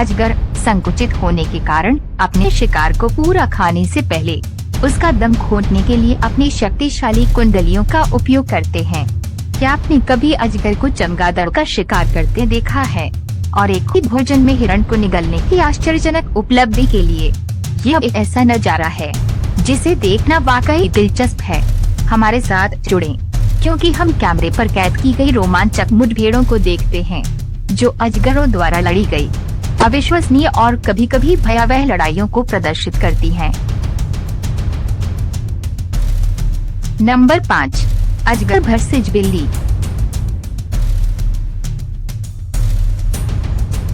अजगर संकुचित होने के कारण अपने शिकार को पूरा खाने से पहले उसका दम घोंटने के लिए अपनी शक्तिशाली कुंडलियों का उपयोग करते हैं। क्या आपने कभी अजगर को चमगादड़ का शिकार करते देखा है? और एक ही भोजन में हिरण को निगलने की आश्चर्यजनक उपलब्धि के लिए यह एक ऐसा नजारा है जिसे देखना वाकई दिलचस्प है। हमारे साथ जुड़ें, क्योंकि हम कैमरे पर कैद की गई रोमांचक मुठभेड़ों को देखते हैं जो अजगरों द्वारा लड़ी गई अविश्वसनीय और कभी कभी भयावह लड़ाइयों को प्रदर्शित करती हैं। नंबर 5, अजगर वर्सेस बिल्ली।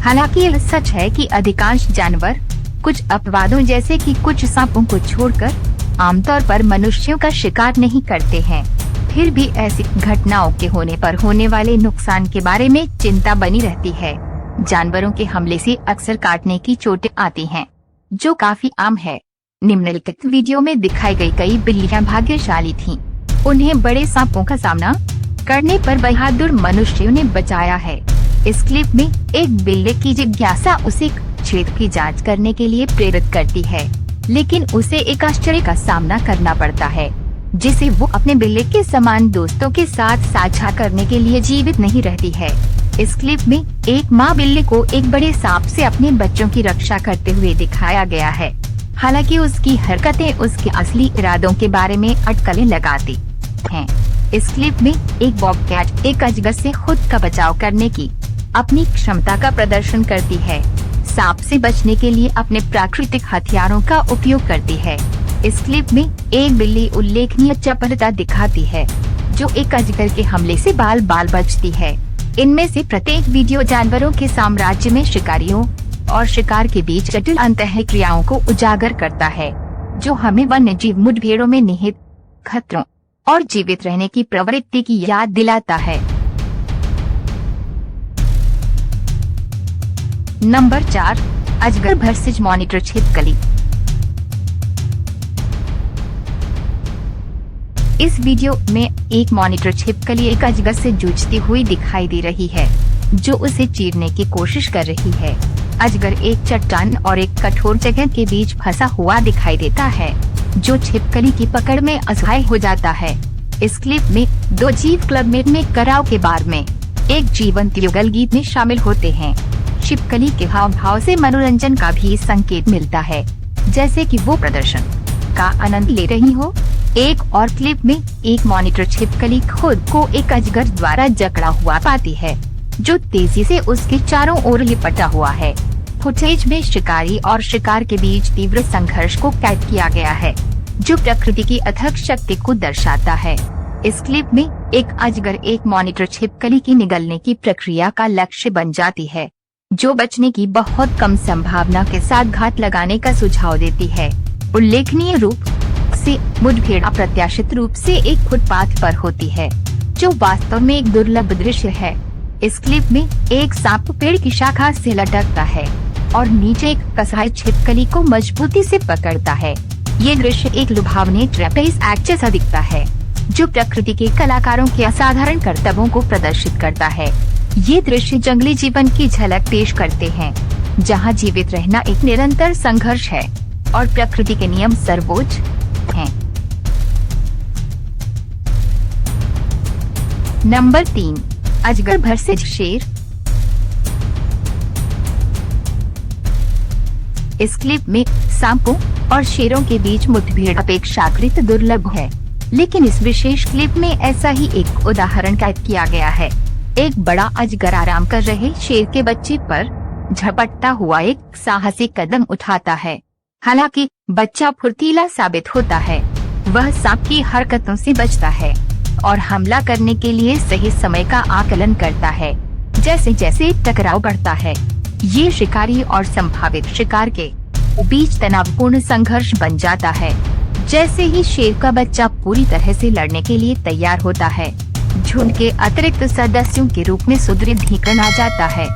हालांकि यह सच है कि अधिकांश जानवर कुछ अपवादों जैसे कि कुछ सांपों को छोड़कर आमतौर पर मनुष्यों का शिकार नहीं करते हैं, फिर भी ऐसी घटनाओं के होने पर होने वाले नुकसान के बारे में चिंता बनी रहती है। जानवरों के हमले से अक्सर काटने की चोटें आती हैं, जो काफी आम है। निम्नलिखित वीडियो में दिखाई गई कई बिल्लियां भाग्यशाली थीं। उन्हें बड़े सांपों का सामना करने पर बहादुर मनुष्यों ने बचाया है। इस क्लिप में एक बिल्ली की जिज्ञासा उसे छेद की जांच करने के लिए प्रेरित करती है, लेकिन उसे एक आश्चर्य का सामना करना पड़ता है जिसे वो अपने बिल्ली के समान दोस्तों के साथ साझा करने के लिए जीवित नहीं रहती है। इस क्लिप में एक माँ बिल्ली को एक बड़े सांप से अपने बच्चों की रक्षा करते हुए दिखाया गया है। हालांकि उसकी हरकतें उसके असली इरादों के बारे में अटकलें लगाती हैं। इस क्लिप में एक बॉबकैट एक अजगर से खुद का बचाव करने की अपनी क्षमता का प्रदर्शन करती है। सांप से बचने के लिए अपने प्राकृतिक हथियारों का उपयोग करती है। इस क्लिप में एक बिल्ली उल्लेखनीय चपलता दिखाती है जो एक अजगर के हमले से बाल बाल बचती है। इनमें से प्रत्येक वीडियो जानवरों के साम्राज्य में शिकारियों और शिकार के बीच जटिल अंतःक्रियाओं को उजागर करता है, जो हमें वन्यजीव मुठभेड़ों में निहित खतरों और जीवित रहने की प्रवृत्ति की याद दिलाता है। नंबर 4, अजगर वर्सेस मॉनिटर छिपकली। इस वीडियो में एक मॉनिटर छिपकली एक अजगर से जूझती हुई दिखाई दे रही है जो उसे चीरने की कोशिश कर रही है। अजगर एक चट्टान और एक कठोर जगह के बीच फंसा हुआ दिखाई देता है जो छिपकली की पकड़ में असहाय हो जाता है। इस क्लिप में दो जीव क्लबमेट में कराव के बार में एक जीवंत युगल गीत में शामिल होते हैं। छिपकली के हाव भाव से मनोरंजन का भी संकेत मिलता है, जैसे कि वो प्रदर्शन का आनंद ले रही हो। एक और क्लिप में एक मॉनिटर छिपकली खुद को एक अजगर द्वारा जकड़ा हुआ पाती है जो तेजी से उसके चारों ओर लिपटा हुआ है। फुटेज में शिकारी और शिकार के बीच तीव्र संघर्ष को कैद किया गया है जो प्रकृति की अथक शक्ति को दर्शाता है। इस क्लिप में एक अजगर एक मॉनिटर छिपकली की निगलने की प्रक्रिया का लक्ष्य बन जाती है, जो बचने की बहुत कम संभावना के साथ घात लगाने का सुझाव देती है। उल्लेखनीय रूप से मुठभेड़ अप्रत्याशित रूप से एक फुटपाथ पर होती है, जो वास्तव में एक दुर्लभ दृश्य है। इस क्लिप में एक सांप पेड़ की शाखा से लटकता है और नीचे एक कसाई छिपकली को मजबूती से पकड़ता है। ये दृश्य एक लुभावने ट्रेपेज एक्ट जैसा दिखता है, जो प्रकृति के कलाकारों के असाधारण करतबों को प्रदर्शित करता है। ये दृश्य जंगली जीवन की झलक पेश करते हैं, जहां जीवित रहना एक निरंतर संघर्ष है और प्रकृति के नियम सर्वोच्च हैं। नंबर 3, अजगर वर्सेस शेर। इस क्लिप में सांपों और शेरों के बीच मुठभेड़ अपेक्षाकृत दुर्लभ है, लेकिन इस विशेष क्लिप में ऐसा ही एक उदाहरण कैद किया गया है। एक बड़ा अजगर आराम कर रहे शेर के बच्चे पर झपटता हुआ एक साहसिक कदम उठाता है। हालांकि बच्चा फुर्तीला साबित होता है, वह सांप की हरकतों से बचता है और हमला करने के लिए सही समय का आकलन करता है। जैसे जैसे टकराव बढ़ता है, ये शिकारी और संभावित शिकार के बीच तनावपूर्ण संघर्ष बन जाता है। जैसे ही शेर का बच्चा पूरी तरह से लड़ने के लिए तैयार होता है, झुंड के अतिरिक्त सदस्यों के रूप में सुदृढ़ीकरण आ जाता है।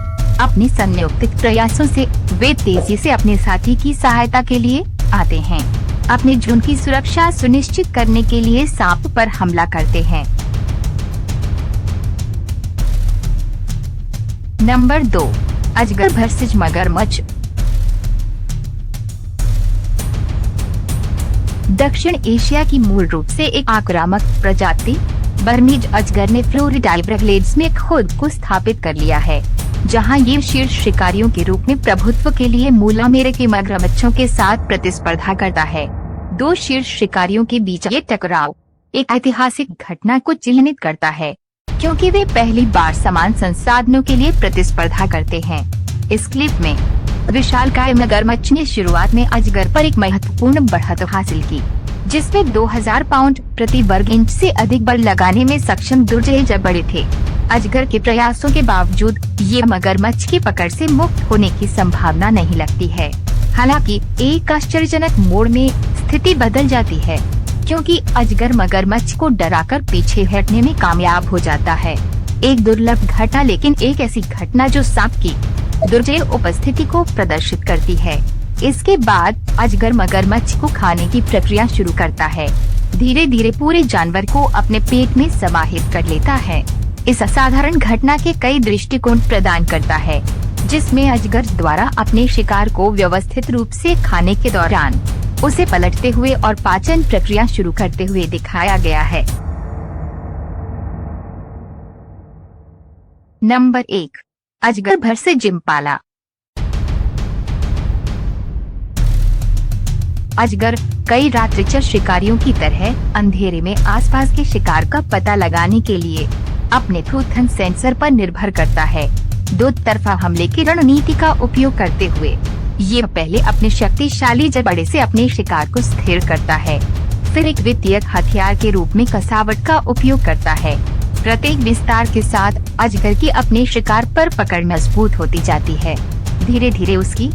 अपने संयुक्त प्रयासों से वे तेजी से अपने साथी की सहायता के लिए आते हैं। अपने झुंड की सुरक्षा सुनिश्चित करने के लिए सांप पर हमला करते हैं। नंबर 2, अजगर वर्सेस मगरमच्छ। दक्षिण एशिया की मूल रूप से एक आक्रामक प्रजाति बर्मीज अजगर ने फ्लोरिडा एवरग्लेड्स में खुद को स्थापित कर लिया है, जहां ये शीर्ष शिकारियों के रूप में प्रभुत्व के लिए मूल अमेरिकी मगरमच्छों के साथ प्रतिस्पर्धा करता है। दो शीर्ष शिकारियों के बीच ये टकराव एक ऐतिहासिक घटना को चिन्हित करता है, क्योंकि वे पहली बार समान संसाधनों के लिए प्रतिस्पर्धा करते हैं। इस क्लिप में विशालकाय मगरमच्छ ने शुरुआत में अजगर पर एक महत्वपूर्ण बढ़त हासिल की, जिसमें 2000 पाउंड प्रति वर्ग इंच से अधिक बल लगाने में सक्षम दुर्जय बड़े थे। अजगर के प्रयासों के बावजूद ये मगरमच्छ की पकड़ से मुक्त होने की संभावना नहीं लगती है। हालांकि एक आश्चर्यजनक मोड़ में स्थिति बदल जाती है, क्योंकि अजगर मगरमच्छ को डराकर पीछे हटने में कामयाब हो जाता है। एक दुर्लभ घटना, लेकिन एक ऐसी घटना जो सांप की दुर्जय उपस्थिति को प्रदर्शित करती है। इसके बाद अजगर मगरमच्छ को खाने की प्रक्रिया शुरू करता है, धीरे धीरे पूरे जानवर को अपने पेट में समाहित कर लेता है। इस असाधारण घटना के कई दृष्टिकोण प्रदान करता है, जिसमें अजगर द्वारा अपने शिकार को व्यवस्थित रूप से खाने के दौरान उसे पलटते हुए और पाचन प्रक्रिया शुरू करते हुए दिखाया गया है। नंबर 1, अजगर वर्सेस इम्पाला। अजगर कई रात्रिचर शिकारियों की तरह अंधेरे में आसपास के शिकार का पता लगाने के लिए अपने थूथन सेंसर पर निर्भर करता है। दो तरफा हमले की रणनीति का उपयोग करते हुए ये पहले अपने शक्तिशाली जबड़े से अपने शिकार को स्थिर करता है, फिर एक द्वितीयक हथियार के रूप में कसावट का उपयोग करता है। प्रत्येक विस्तार के साथ अजगर की अपने शिकार पर पकड़ मजबूत होती जाती है। धीरे धीरे उसकी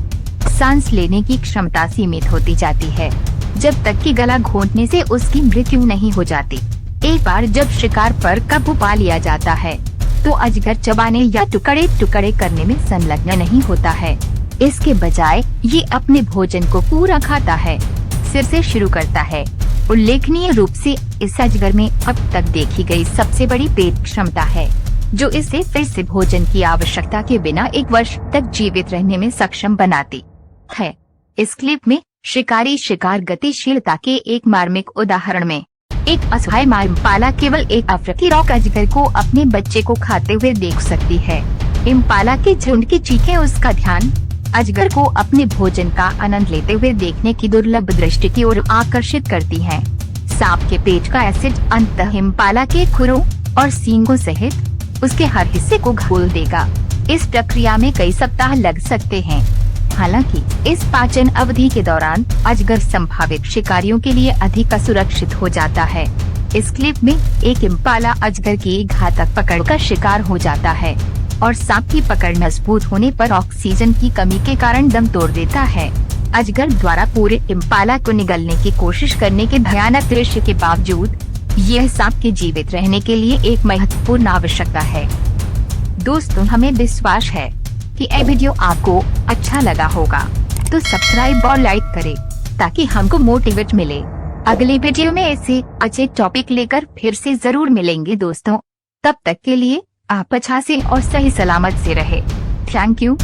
सांस लेने की क्षमता सीमित होती जाती है, जब तक कि गला घोंटने से उसकी मृत्यु नहीं हो जाती। एक बार जब शिकार पर काबू पा लिया जाता है, तो अजगर चबाने या टुकड़े टुकड़े करने में संलग्न नहीं होता है। इसके बजाय ये अपने भोजन को पूरा खाता है, सिर से शुरू करता है। उल्लेखनीय रूप से इस अजगर में अब तक देखी गई सबसे बड़ी पेट क्षमता है, जो इसे फिर से भोजन की आवश्यकता के बिना 1 वर्ष तक जीवित रहने में सक्षम बनाती है। इस क्लिप में शिकारी शिकार गतिशीलता के एक मार्मिक उदाहरण में एक असहाय इम्पाला केवल एक अफ्रीकी रॉक अजगर को अपने बच्चे को खाते हुए देख सकती है। इम्पाला के झुंड की चीखें उसका ध्यान अजगर को अपने भोजन का आनंद लेते हुए देखने की दुर्लभ दृष्टि की ओर आकर्षित करती हैं। सांप के पेट का एसिड अंततः इम्पाला के खुरों और सींगों सहित उसके हर हिस्से को घोल देगा। इस प्रक्रिया में कई सप्ताह लग सकते हैं। हालांकि इस पाचन अवधि के दौरान अजगर संभावित शिकारियों के लिए अधिक असुरक्षित हो जाता है। इस क्लिप में एक इम्पाला अजगर की घातक पकड़ का शिकार हो जाता है और सांप की पकड़ मजबूत होने पर ऑक्सीजन की कमी के कारण दम तोड़ देता है। अजगर द्वारा पूरे इम्पाला को निगलने की कोशिश करने के भयानक दृश्य के बावजूद यह सांप के जीवित रहने के लिए एक महत्वपूर्ण आवश्यकता है। दोस्तों, हमें विश्वास है कि यह वीडियो आपको अच्छा लगा होगा, तो सब्सक्राइब और लाइक करें ताकि हमको मोटिवेट मिले। अगले वीडियो में ऐसे अच्छे टॉपिक लेकर फिर से जरूर मिलेंगे दोस्तों। तब तक के लिए आप अच्छा से और सही सलामत से रहे। Thank you.